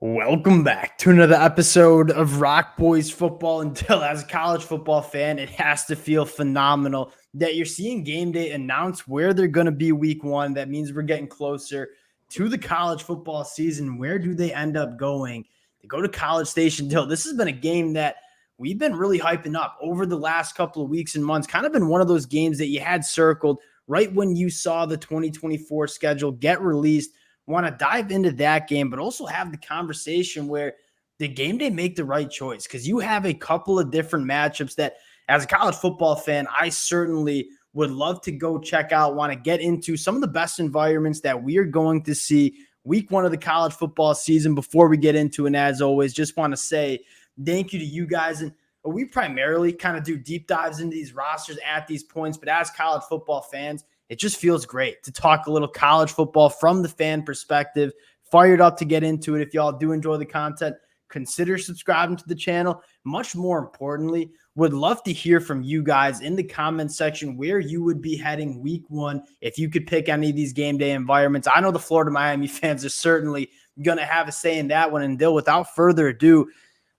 Welcome back to another episode of Rock Boys Football. Until as a college football fan, it has to feel phenomenal that you're seeing Game Day announce where they're going to be week one. That means we're getting closer to the college football season. Where do they end up going? They go to College Station. Dill, this has been a game that we've been really hyping up over the last couple of weeks and months. Kind of been one of those games that you had circled right when you saw the 2024 schedule get released. Want to dive into that game, but also have the conversation where the Game Day make the right choice, because you have a couple of different matchups that, as a college football fan, I certainly would love to go check out. Want to get into some of the best environments that we are going to see week one of the college football season. Before we get into it, and as always, just want to say thank you to you guys. And we primarily kind of do deep dives into these rosters at these points, but as college football fans, it just feels great to talk a little college football from the fan perspective. Fired up to get into it. If y'all do enjoy the content, consider subscribing to the channel. Much more importantly, would love to hear from you guys in the comments section where you would be heading week one if you could pick any of these game day environments. I know the Florida Miami fans are certainly going to have a say in that one. And Dill, without further ado,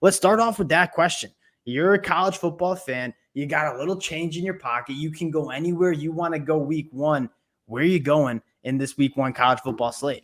let's start off with that question. You're a college football fan. You got a little change in your pocket. You can go anywhere you want to go week one. Where are you going in this week one college football slate?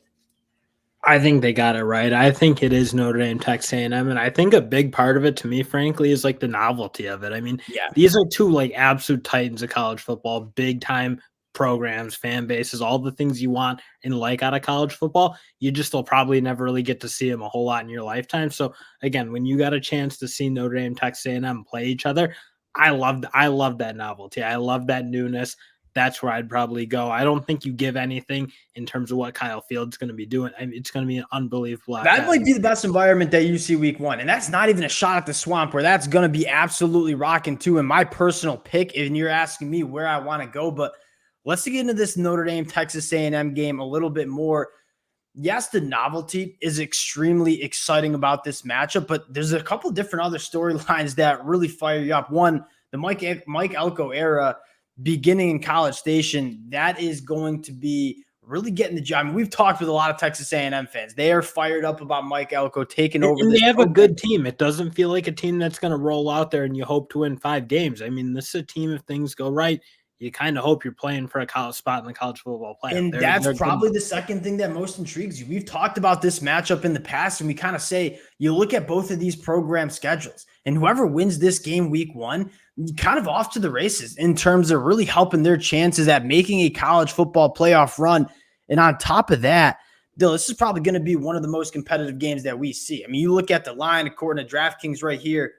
I think they got it right. I think it is Notre Dame, Texas A&M, and I think a big part of it, to me, frankly, is like the novelty of it. I mean, these are two like absolute titans of college football, big time programs, fan bases, all the things you want and like out of college football. You just will probably never really get to see them a whole lot in your lifetime. So again, when you got a chance to see Notre Dame, Texas A&M play each other, I love that novelty. I love that newness. That's where I'd probably go. I don't think you give anything in terms of what Kyle Field's going to be doing. I mean, it's going to be an unbelievable. That might be the best environment that you see week one. And that's not even a shot at the Swamp, where that's going to be absolutely rocking too. In my personal pick, and you're asking me where I want to go, but let's get into this Notre Dame, Texas A&M game a little bit more. Yes, the novelty is extremely exciting about this matchup, but there's a couple different other storylines that really fire you up. One, the Mike Elko era beginning in College Station, that is going to be really getting the job. I mean, we've talked with a lot of Texas A&M fans. They are fired up about Mike Elko taking over. And they have a good team. It doesn't feel like a team that's going to roll out there and you hope to win 5 games. I mean, this is a team, if things go right, you kind of hope you're playing for a college spot in the college football playoff. And that's probably the second thing that most intrigues you. We've talked about this matchup in the past, and we kind of say, you look at both of these program schedules, and whoever wins this game week one, kind of off to the races in terms of really helping their chances at making a college football playoff run. And on top of that, Dill, this is probably going to be one of the most competitive games that we see. I mean, you look at the line according to DraftKings right here,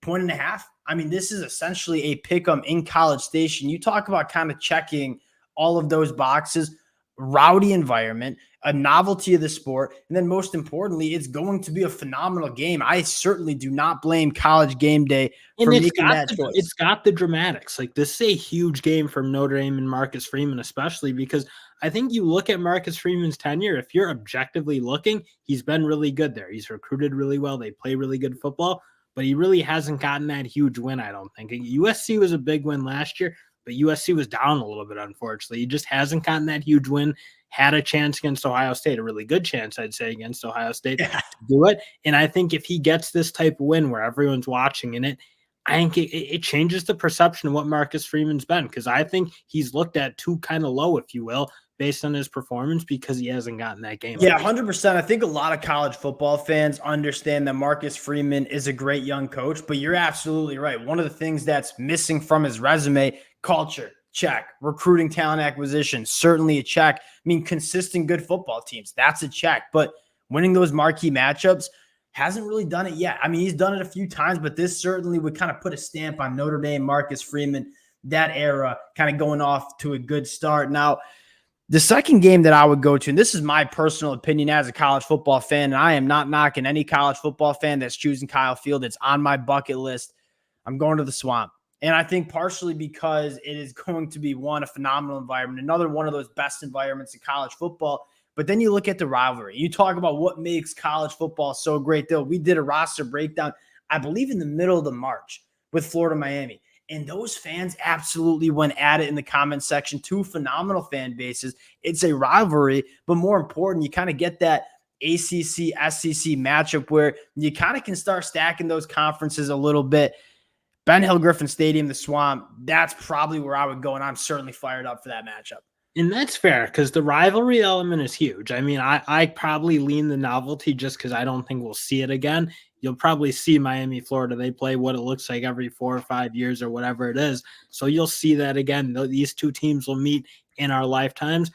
1.5. I mean, this is essentially a pick 'em in College Station. You talk about kind of checking all of those boxes, rowdy environment, a novelty of the sport, and then most importantly, it's going to be a phenomenal game. I certainly do not blame College Game Day for making that choice. It's got the dramatics. Like, this is a huge game from Notre Dame and Marcus Freeman, especially because I think you look at Marcus Freeman's tenure, if you're objectively looking, he's been really good there. He's recruited really well. They play really good football, but he really hasn't gotten that huge win, I don't think. USC was a big win last year, but USC was down a little bit, unfortunately. He just hasn't gotten that huge win. Had a chance against Ohio State, a really good chance, I'd say, against Ohio State to do it. And I think if he gets this type of win where everyone's watching in it, I think it changes the perception of what Marcus Freeman's been, because I think he's looked at too kind of low, if you will, based on his performance, because he hasn't gotten that game. Yeah, 100%. I think a lot of college football fans understand that Marcus Freeman is a great young coach, but you're absolutely right. One of the things that's missing from his resume, culture, check. Recruiting, talent acquisition, certainly a check. I mean, consistent good football teams, that's a check. But winning those marquee matchups, hasn't really done it yet. I mean, he's done it a few times, but this certainly would kind of put a stamp on Notre Dame, Marcus Freeman, that era kind of going off to a good start. Now, the second game that I would go to, and this is my personal opinion as a college football fan, and I am not knocking any college football fan that's choosing Kyle Field. It's on my bucket list. I'm going to the Swamp. And I think partially because it is going to be, one, a phenomenal environment, another one of those best environments in college football. But then you look at the rivalry. You talk about what makes college football so great, though. We did a roster breakdown, I believe, in the middle of the March with Florida Miami. And those fans absolutely went at it in the comment section. Two phenomenal fan bases. It's a rivalry, but more important, you kind of get that ACC SEC matchup where you kind of can start stacking those conferences a little bit. Ben Hill Griffin Stadium, the Swamp, that's probably where I would go, and I'm certainly fired up for that matchup. And that's fair because the rivalry element is huge. I mean, I probably lean the novelty just because I don't think we'll see it again. You'll probably see Miami, Florida. They play what it looks like every 4 or 5 years or whatever it is. So you'll see that again. These two teams will meet in our lifetimes.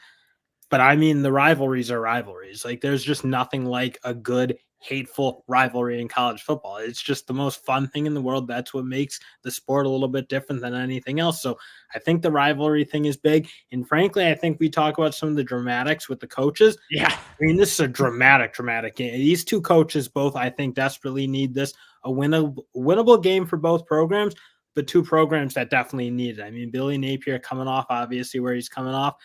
But I mean, the rivalries are rivalries. Like, there's just nothing like a good, hateful rivalry in college football. It's just the most fun thing in the world. That's what makes the sport a little bit different than anything else. So I think the rivalry thing is big. And frankly, I think we talk about some of the dramatics with the coaches. Yeah. I mean, this is a dramatic game. These two coaches both, I think, desperately need this. A winnable game for both programs, but two programs that definitely need it. I mean, Billy Napier coming off, obviously, where he's coming off.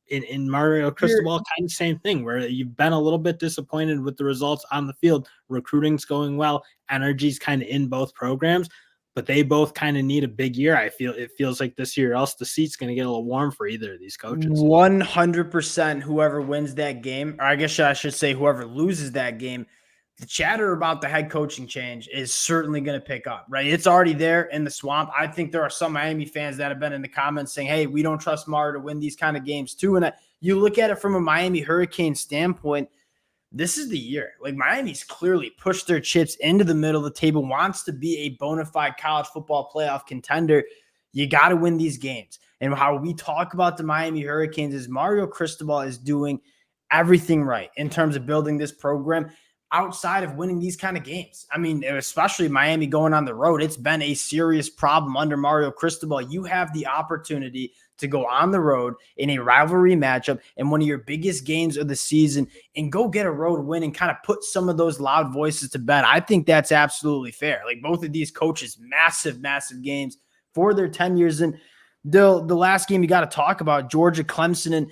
In Mario Cristobal, kind of same thing, where you've been a little bit disappointed with the results on the field. Recruiting's going well. Energy's kind of in both programs, but they both kind of need a big year. It feels like this year, else the seat's going to get a little warm for either of these coaches. 100% whoever wins that game, or I guess I should say whoever loses that game, the chatter about the head coaching change is certainly going to pick up, right? It's already there in the Swamp. I think there are some Miami fans that have been in the comments saying, hey, we don't trust Mario to win these kind of games too. And you look at it from a Miami Hurricane standpoint, this is the year. Like, Miami's clearly pushed their chips into the middle of the table, wants to be a bona fide college football playoff contender. You got to win these games. And how we talk about the Miami Hurricanes is Mario Cristobal is doing everything right in terms of building this program outside of winning these kind of games. I mean, especially Miami going on the road, it's been a serious problem under Mario Cristobal. You have the opportunity to go on the road in a rivalry matchup in one of your biggest games of the season and go get a road win and kind of put some of those loud voices to bed. I think that's absolutely fair. Like, both of these coaches, massive games for their 10 years. And the last game you got to talk about, Georgia, Clemson, and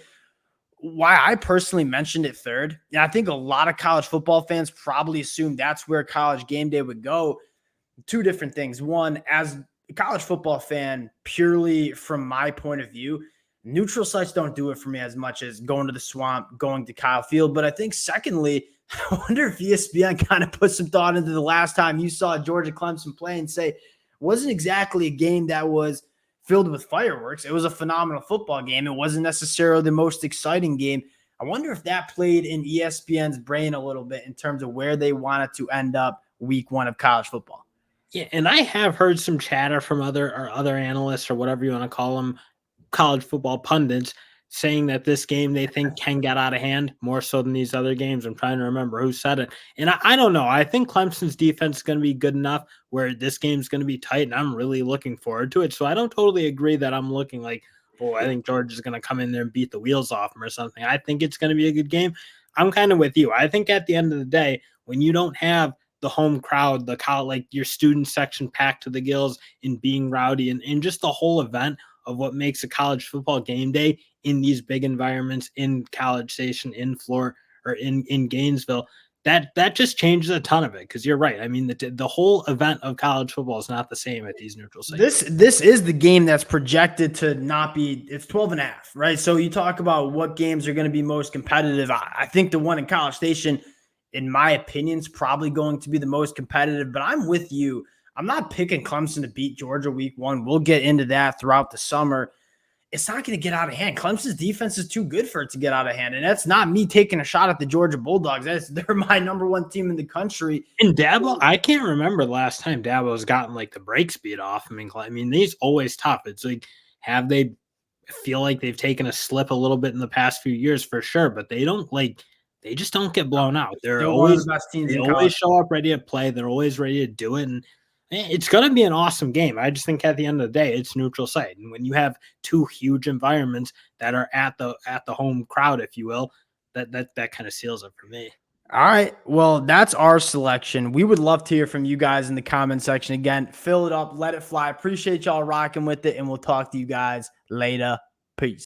why I personally mentioned it third. And I think a lot of college football fans probably assume that's where College Game Day would go. Two different things. One, as a college football fan, purely from my point of view, neutral sites don't do it for me as much as going to the Swamp, going to Kyle Field. But I think secondly, I wonder if ESPN kind of put some thought into the last time you saw Georgia Clemson play and say, it wasn't exactly a game that was filled with fireworks. It was a phenomenal football game. It wasn't necessarily the most exciting game. I wonder if that played in ESPN's brain a little bit in terms of where they wanted to end up week one of college football. Yeah, and I have heard some chatter from other analysts or whatever you want to call them, college football pundits, saying that this game they think can get out of hand more so than these other games. I'm trying to remember who said it. And I don't know. I think Clemson's defense is going to be good enough where this game's going to be tight, and I'm really looking forward to it. So I don't totally agree that I'm looking like, oh, I think Georgia's going to come in there and beat the wheels off them or something. I think it's going to be a good game. I'm kind of with you. I think at the end of the day, when you don't have the home crowd, the like your student section packed to the gills and being rowdy and just the whole event of what makes a college football game day in these big environments in College Station, in Florida, or in Gainesville, that just changes a ton of it. Because you're right. I mean, the whole event of college football is not the same at these neutral sites. This is the game that's projected to not be, it's 12.5, right? So you talk about what games are going to be most competitive. I think the one in College Station, in my opinion, is probably going to be the most competitive, but I'm with you. I'm not picking Clemson to beat Georgia week one. We'll get into that throughout the summer. It's not going to get out of hand. Clemson's defense is too good for it to get out of hand. And that's not me taking a shot at the Georgia Bulldogs. They're my number one team in the country. And Dabo, I can't remember the last time Dabo's gotten like the break speed off. I mean, these always tough. It's like, have they feel like they've taken a slip a little bit in the past few years for sure, but they just don't get blown out. They're always the best teams. They always show up ready to play. They're always ready to do it. And it's going to be an awesome game. I just think at the end of the day, it's neutral site. And when you have two huge environments that are at the home crowd, if you will, that kind of seals it for me. All right. Well, that's our selection. We would love to hear from you guys in the comment section. Again, fill it up, let it fly. Appreciate y'all rocking with it, and we'll talk to you guys later. Peace.